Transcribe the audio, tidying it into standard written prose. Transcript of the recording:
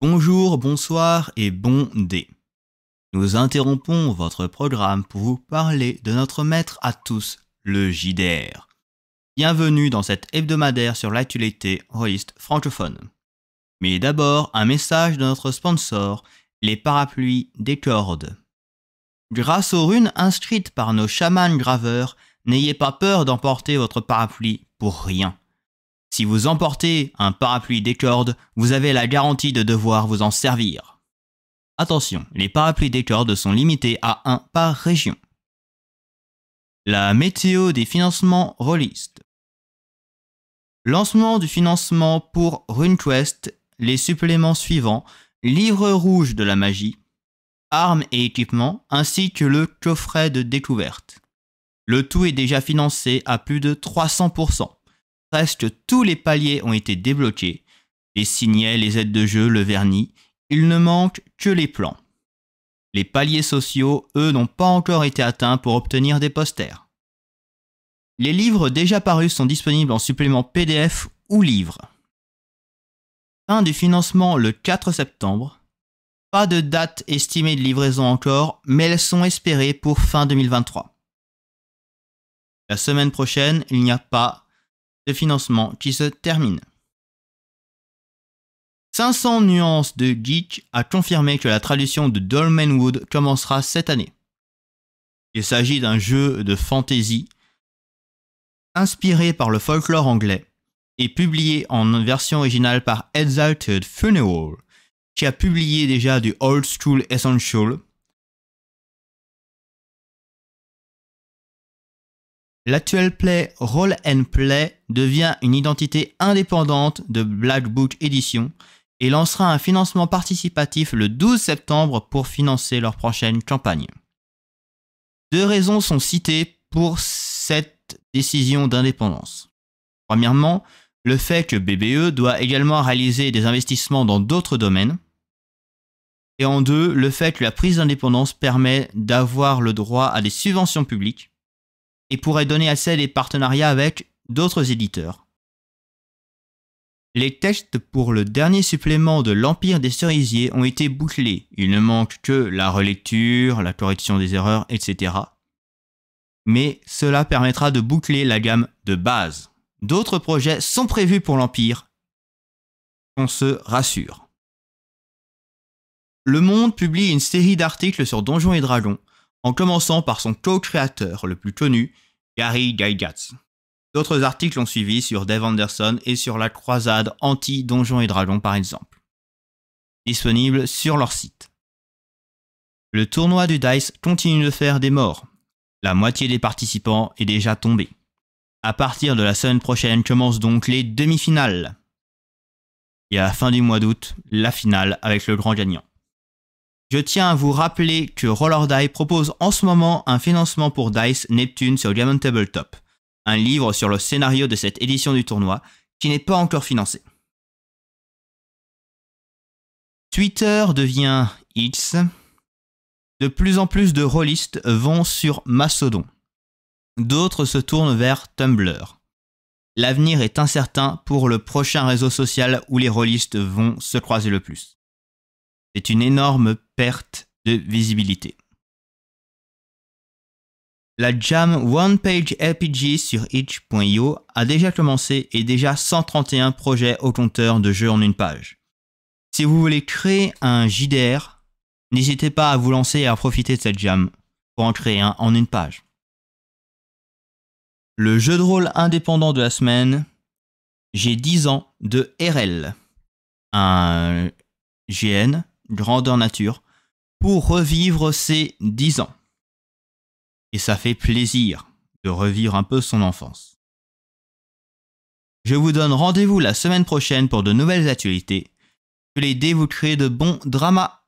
Bonjour, bonsoir et bon dé. Nous interrompons votre programme pour vous parler de notre maître à tous, le JDR. Bienvenue dans cet hebdomadaire sur l'actualité rôliste francophone. Mais d'abord, un message de notre sponsor, les parapluies des cordes. Grâce aux runes inscrites par nos chamans graveurs, n'ayez pas peur d'emporter votre parapluie pour rien. Si vous emportez un parapluie des cordes, vous avez la garantie de devoir vous en servir. Attention, les parapluies des cordes sont limités à un par région. La météo des financements rôlistes. Lancement du financement pour RuneQuest, les suppléments suivants, livre rouge de la magie, armes et équipements, ainsi que le coffret de découverte. Le tout est déjà financé à plus de 300%. Presque tous les paliers ont été débloqués, les signets, les aides de jeu, le vernis, il ne manque que les plans. Les paliers sociaux, eux, n'ont pas encore été atteints pour obtenir des posters. Les livres déjà parus sont disponibles en supplément PDF ou livres. Fin du financement le 4 septembre. Pas de date estimée de livraison encore, mais elles sont espérées pour fin 2023. La semaine prochaine, il n'y a pas de financement qui se termine. 500 nuances de geek a confirmé que la traduction de Dolmenwood commencera cette année. Il s'agit d'un jeu de fantasy inspiré par le folklore anglais et publié en version originale par Exalted Funeral, qui a publié déjà du Old School Essential. L'actuel play Roll and Play devient une identité indépendante de Black Book Edition et lancera un financement participatif le 12 septembre pour financer leur prochaine campagne. Deux raisons sont citées pour cette décision d'indépendance. Premièrement, le fait que BBE doit également réaliser des investissements dans d'autres domaines. Et en deux, le fait que la prise d'indépendance permet d'avoir le droit à des subventions publiques et pourrait donner accès à des partenariats avec d'autres éditeurs. Les textes pour le dernier supplément de l'Empire des Cerisiers ont été bouclés. Il ne manque que la relecture, la correction des erreurs, etc. Mais cela permettra de boucler la gamme de base. D'autres projets sont prévus pour l'Empire. On se rassure. Le Monde publie une série d'articles sur Donjons et Dragons, en commençant par son co-créateur le plus connu, Gary Gygax. D'autres articles ont suivi sur Dave Anderson et sur la croisade anti-Donjons et Dragons par exemple. Disponible sur leur site. Le tournoi du DICE continue de faire des morts. La moitié des participants est déjà tombée. À partir de la semaine prochaine commencent donc les demi-finales. Et à la fin du mois d'août, la finale avec le grand gagnant. Je tiens à vous rappeler que Roll Die propose en ce moment un financement pour DICE Neptune sur Game on Tabletop, un livre sur le scénario de cette édition du tournoi qui n'est pas encore financé. Twitter devient X. De plus en plus de rôlistes vont sur Mastodon. D'autres se tournent vers Tumblr. L'avenir est incertain pour le prochain réseau social où les rôlistes vont se croiser le plus. C'est une énorme perte de visibilité. La jam One Page RPG sur itch.io a déjà commencé et déjà 131 projets au compteur de jeux en une page. Si vous voulez créer un JDR, n'hésitez pas à vous lancer et à profiter de cette jam pour en créer un en une page. Le jeu de rôle indépendant de la semaine, j'ai 10 ans de RL, un GN, grandeur nature, pour revivre ses 10 ans. Et ça fait plaisir de revivre un peu son enfance. Je vous donne rendez-vous la semaine prochaine pour de nouvelles actualités. Que les dés vous créent de bons dramas.